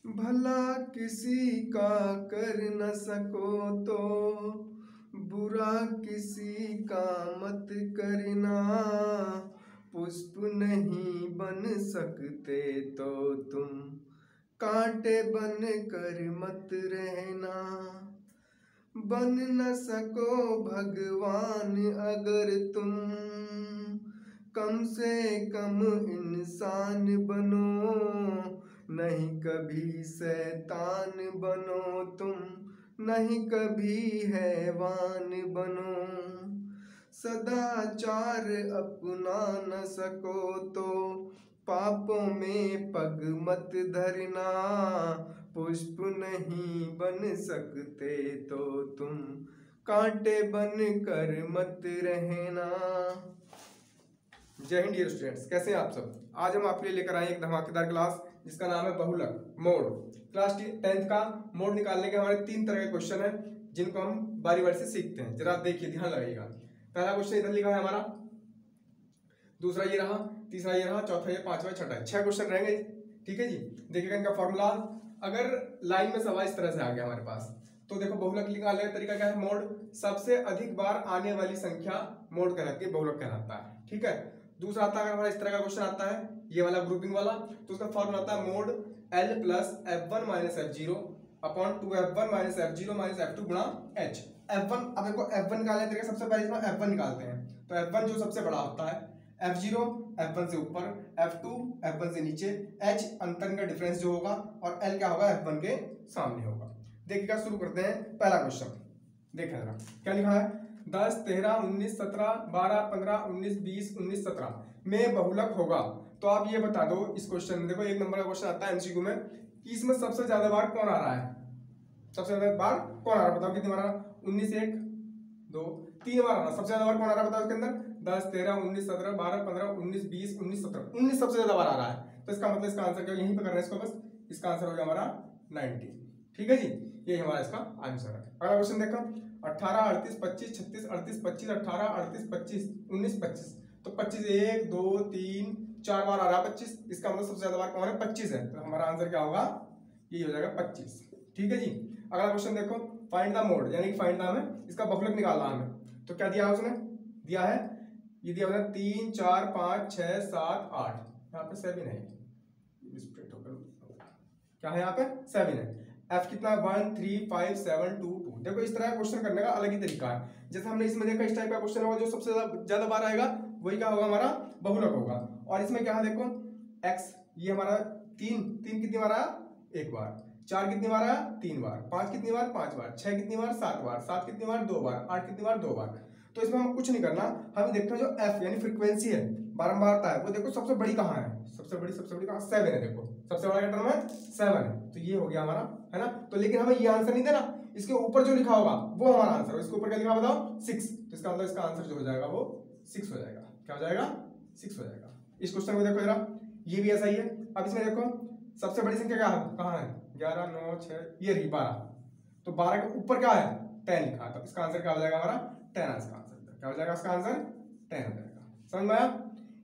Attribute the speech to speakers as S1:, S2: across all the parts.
S1: भला किसी का कर न सको तो बुरा किसी का मत करना। पुष्प नहीं बन सकते तो तुम कांटे बन कर मत रहना। बन न सको भगवान अगर तुम कम से कम इंसान बनो। नहीं कभी शैतान बनो तुम, नहीं कभी हैवान बनो। सदाचार अपना न सको तो पापों में पग मत धरना। पुष्प नहीं बन सकते तो तुम कांटे बन कर मत रहना। जय हिंद डियर स्टूडेंट्स, कैसे हैं आप सब। आज हम आपके लिए लेकर आए एक धमाकेदार क्लास जिसका नाम है बहुलक मोड। क्लास 10th का मोड निकालने के हमारे 3 तरह के क्वेश्चन हैं जिनको हम बारी बारी से सीखते हैं। जरा देखिए, ध्यान लगाइएगा। पहला क्वेश्चन इधर लिखा है हमारा, दूसरा ये रहा, तीसरा ये रहा, चौथा ये, पांचवा, छठा। 6 क्वेश्चन रहेंगे, ठीक है जी। देखिएगा इनका फॉर्मूला। अगर लाइन में सवाल इस तरह से आ गया हमारे पास तो देखो बहुलक निकालने का तरीका क्या है। मोड सबसे अधिक बार आने वाली संख्या मोड कहलाती है, बहुलक कहलाता है, ठीक है। दूसरा आता है, अगर हमारा इस तरह का क्वेश्चन आता है ये वाला ग्रुपिंग वाला, तो उसका फॉर्मूला आता है mode L plus F1 minus F0 upon 2F1 minus F0 minus F2 गुणा H। F1, अब देखो F1 निकालने तरीका, सबसे पहले इसमें F1 निकालते हैं तो F1 जो सबसे बड़ा होता है, F0 F1 से ऊपर, F2 F1 से नीचे, H अंतर का डिफरेंस जो होगा और L क्या होगा, F1 के सामने होगा। देखिएगा, शुरू करते हैं पहला क्वेश्चन। देखिए जरा क्या लिखा है, 10, 13, 19, 17, 12, 15, 19, 20, 19, 17 में बहुलक होगा। तो आप ये बता दो इस क्वेश्चन में, देखो 1 नंबर का क्वेश्चन आता है एमसीक्यू में कि इसमें सबसे ज्यादा बार कौन आ रहा है, सबसे ज्यादा बार कौन आ रहा है, बताओ कितनी बार आ रहा है। 19, 1, 2, 3 बार आ रहा है। सबसे ज्यादा बार कौन आ रहा है बताओ इसके अंदर, 10, 13, 19, 17, 12, 15, 19, 20, 19, 17, 19 सबसे ज्यादा बार आ रहा है। तो इसका मतलब इसका आंसर क्या, यहीं पे करना है इसको, बस इसका आंसर हो गया हमारा 90, ठीक है जी। ये हमारा इसका आंसर है। अगला क्वेश्चन देखो, 18, 38, 25, 36, 38, 25, 18, 38, 25, 19, 25, तो 25 1, 2, 3, 4 बार आ रहा है 25। इसका मतलब सबसे ज्यादा बार कौन है, 25 है। तो हमारा आंसर क्या होगा, ये हो जाएगा 25, ठीक है जी। अगला क्वेश्चन देखो, फाइंड द मोड, यानी कि फाइंड द हमें इसका बहुलक निकालना है हमें। तो क्या दिया है उसने, दिया है ये दिया हुआ है 3, 4, 5, 6, 7, 8, यहाँ पे 7 है, क्या है यहाँ पे 7 है। F कितना, 1, 3, 5, 7, 2, 2। देखो इस तरह का क्वेश्चन करने का अलग ही तरीका है। जैसे हमने इसमें देखा इस टाइप का क्वेश्चन होगा, जो सबसे ज्यादा बार आएगा वही क्या होगा, हमारा बहुलक होगा। और इसमें क्या है देखो, x ये हमारा 3 कितनी बार आया, 1 बार, 4 कितनी बार आया, 3 बार, 5 कितनी बार, 5 बार, 6 कितनी बार, 7 बार, 7 कितनी बार, 2 बार, 8 कितनी बार, 2 बार। तो इसमें हम कुछ नहीं करना, हम देखते हैं जो F यानी फ्रीक्वेंसी है, बारंबारता है, वो देखो सबसे बड़ी कहाँ है, सबसे बड़ी कहाँ, 7 है। देखो सबसे बड़ा टर्म है 7 है, तो ये हो गया हमारा, है ना। तो लेकिन हमें ये आंसर नहीं देना, इसके ऊपर जो लिखा होगा वो हमारा आंसर। इसके ऊपर क्या लिखा बताओ, 6। तो इसका मतलब इसका आंसर जो हो जाएगा वो 6 हो जाएगा। क्या हो जाएगा, 6 हो जाएगा। इस क्वेश्चन को देखो जरा, ये भी ऐसा ही है। अब इसमें देखो सबसे बड़ी संख्या क्या है, कहाँ है, 11, 9, 6, ये रही 12। तो 12 के ऊपर क्या है, 10 लिखा है। तो इसका आंसर क्या हो जाएगा हमारा, 10 इसका आंसर। क्या हो जाएगा इसका आंसर, 10 हो जाएगा। समझ में आया।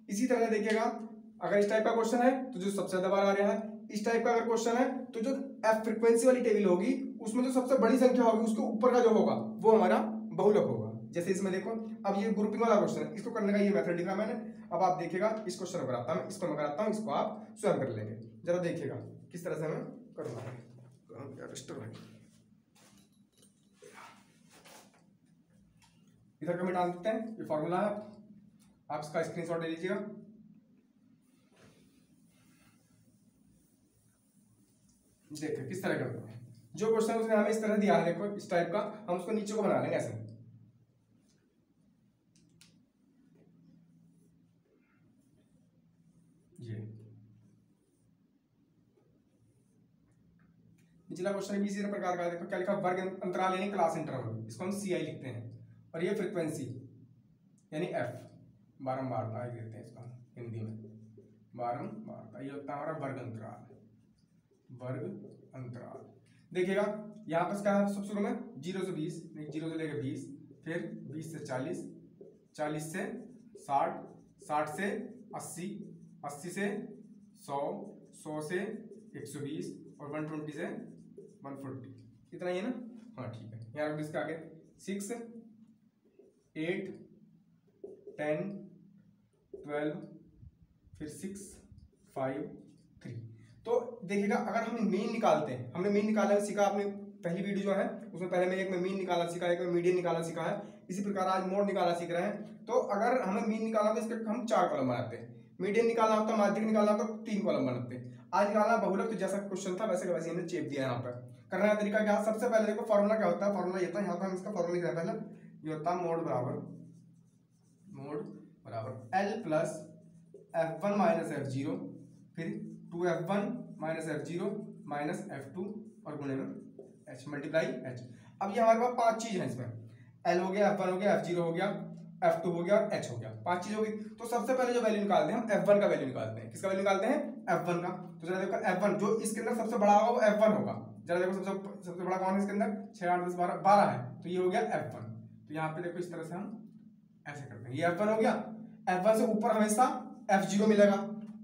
S1: इसी तरह देखिएगा, अगर इस टाइप का क्वेश्चन है तो जो सबसे ज्यादा बार आ रहा है, इस टाइप का अगर क्वेश्चन है तो जो F फ्रीक्वेंसी वाली टेबल होगी उसमें जो सबसे बड़ी संख्या होगी उसके ऊपर का जो होगा वो हमारा बहुलक होगा। जैसे इसमें देखो, अब ये ग्रुपिंग वाला क्वेश्चन है, इसको करने का ये मेथड लिखा मैंने। अब आप देखिएगा इस क्वेश्चन को कराता हूं, इसको मैं कराता हूं, इसको आप स्वयं कर लेंगे। जरा देखिएगा किस तरह से हमें करना है। इधर कमेंट डाल देते हैं, ये फॉर्मूला है, आप इसका स्क्रीनशॉट ले लीजिएगा। देखिए किस तरह करना है। जो क्वेश्चन उसने हमें इस तरह दिया है, देखो इस टाइप का, हम उसको नीचे को बना लेंगे ऐसे। ये निचला क्वेश्चन भी इसी प्रकार का है। देखो क्या लिखा, वर्ग अंतराल यानी क्लास इंटरवल, इसको हम CI लिखते हैं। और ये फ्रीक्वेंसी यानी F, बारंबारता कहते हैं इसका हिंदी में, बारंबारता। ये होता है हमारा वर्ग अंतराल, वर्ग अंतराल। देखिएगा यहाँ पर क्या है, सब शुरू में 0 से 20, 0 से लेकर 20, फिर 20 से 40, 40 से 60, 60 से 80, 80 से 100, 100 से 120 और 120 से 140, इतना ही है ना। हाँ ठीक है, यहाँ रख इसके आगे 6 8 10 12 फिर 6 5 3। तो देखिएगा अगर हम मीन निकालते हैं, हमने मीन निकालना सीखा, आपने पहली वीडियो जो है उसमें पहले में एक में मीन निकालना सीखा, एक में मीडियन निकालना सीखा है, इसी प्रकार आज मोड निकालना सीख रहे हैं। तो अगर हमें मीन निकालना तो इसके हम 4 कॉलम बनाते हैं, मीडियन निकालना होता है, माध्यिक निकालना होता है 3 कॉलम बनाते हैं। आज निकालना बहुलक, तो जैसा क्वेश्चन था वैसे का वैसे हमने चेप दिया। यहाँ पर करने का तरीका क्या, सबसे पहले देखो फॉर्मूला क्या होता है, फॉर्मूला ये था, यहाँ पर हम इसका फॉर्मूला लिख रहे हैं पहले, ये होता है मोड बराबर L plus F1 minus F0 फिर 2F1 minus F0 minus F2 और गुणे में H मल्टीप्लाई H। अब ये हमारे पास 5 चीज है इसमें, L हो गया, F1 हो गया, F0 हो गया, F2 हो गया और H हो गया, 5 चीज हो गई। तो सबसे पहले जो वैल्यू निकालते हैं हम F1 का वैल्यू निकालते हैं। किसका वैल्यू निकालते हैं, F1 का। तो जरा देखो F1 जो इसके अंदर सबसे बड़ा होगा वो F1 होगा। जरा देखो सबसे बड़ा कौन है इसके अंदर, 6 8 10 12 12 है, तो ये हो गया F1। तो यहाँ पे देखो इस तरह से हम ऐसे करते हैं, ये F1 हो गया। F1 से ऊपर हमेशा F0 मिलेगा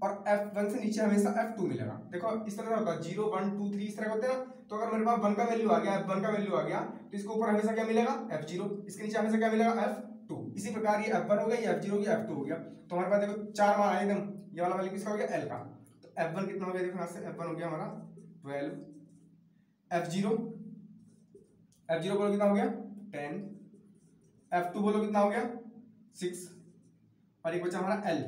S1: और F1 से नीचे हमेशा F2 मिलेगा। देखो इस तरह से होता है 0 1 2 3 इस तरह होते हैं ना। तो अगर मेरे पास 1 का वैल्यू आ गया, F1 का वैल्यू आ गया, तो इसके ऊपर हमेशा क्या मिलेगा, F0, इसके नीचे हमेशा क्या मिलेगा, F2। इसी प्रकार ये F1 हो गया, ये F0 हो गया, F2 हो गया। तो हमारे पास देखो 4 मान आए एकदम, ये वाला वैल्यू किसका हो गया, L का। तो F1 कितना हो गया, देखो यहाँ से F1 हो गया हमारा 12, F0 बोलो कितना हो गया 10, F2 बोलो कितना हो गया 6 और एक बचा हमारा L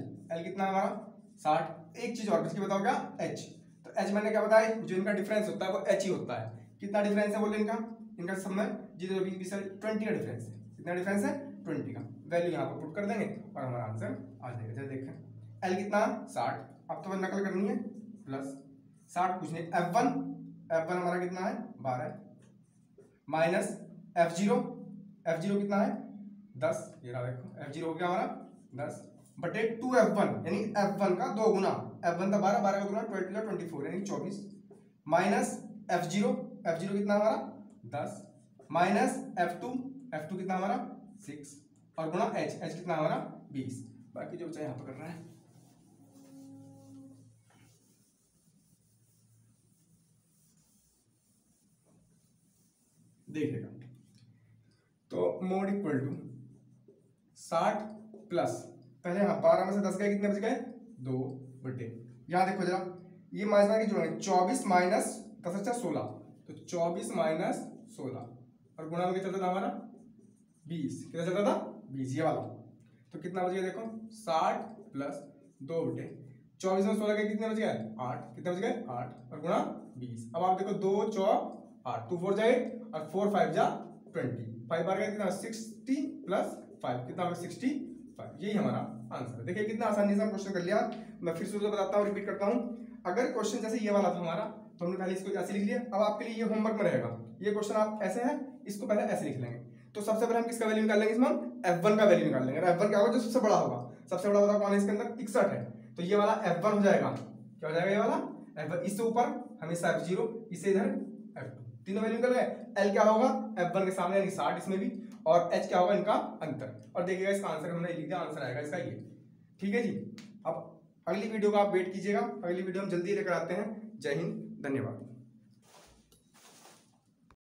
S1: कितना है हमारा 60। एक चीज और बची, बताओ क्या, H। तो H मैंने क्या बताया, जो इनका डिफरेंस होता है वो H ही होता है। कितना डिफरेंस है बोले इनका सब में 0 20 20 का डिफरेंस है। कितना डिफरेंस है, 20 का। वैल्यू यहाँ पर पुट कर देंगे और हमारा आंसर आ जाएगा। जैसे देखें L कितना 60, अब तो नकल करनी है, प्लस 60 पूछने F1 हमारा कितना है 12 माइनस F0 कितना है 10, ये रहा देखो F0 हो गया हमारा 10 बटे 2F1 यानी F1 का 2 गुना, F1 था 12 का गुना 24 यानी 24 माइनस F0 कितना हमारा 10 माइनस F2 कितना हमारा 6 और गुना H कितना हमारा 20। बाकी जो बचा यहाँ पर कर रहा है, देखिएगा। तो मोड इक्वल टू 60 प्लस पहले हाँ 12 में से 10 गए, कितने बच गए 2 बटे, यहाँ देखो जरा ये माइनस की जोड़ेंगे 24 माइनस 10 अच्छा 16, तो 24 माइनस 16 और गुणा में क्या चलता था हमारा 20, कितना चलता था 20 ये वाला। तो कितना बच गया देखो 60 प्लस 2 बटे 24 में 16 के कितने बच गए 8, कितने बच गए 8 और गुणा 20। अब आप देखो 2 4 8 2 4 जाए और 4 5 जा 20, 5 बार गया कितना 60 प्लस 5 कितना होगा 65। यही हमारा आंसर है। देखिए कितना आसानी से हम क्वेश्चन कर लिया। मैं फिर से बताता हूँ, रिपीट करता हूँ। अगर क्वेश्चन जैसे ये वाला था हमारा, तो हमने पहले इसको ऐसे लिख लिया। अब आपके लिए ये होमवर्क में रहेगा, ये क्वेश्चन आप ऐसे है, इसको पहले ऐसे लिख लेंगे। तो सबसे पहले हम किसका वैल्यू निकाल लेंगे, इसमें हम F1 का वैल्यू निकाल लेंगे। F1 क्या होगा, जो सबसे बड़ा होगा। सबसे बड़ा बताओ कौन है इसके अंदर 61 है, तो ये वाला F1 हो जाएगा। क्या हो जाएगा ये वाला F1, इससे ऊपर हमेशा F0, इससे इधर F2, तीनों वैल्यू निकल गए। L क्या होगा F1 के सामने यानी 60 इसमें भी, और H क्या होगा इनका अंतर। और देखिएगा इसका आंसर हमने लिख दिया, आंसर आएगा इसका ये। ठीक है जी। अब अगली वीडियो का आप वेट कीजिएगा, अगली वीडियो हम जल्दी लेकर आते हैं। जय हिंद, धन्यवाद।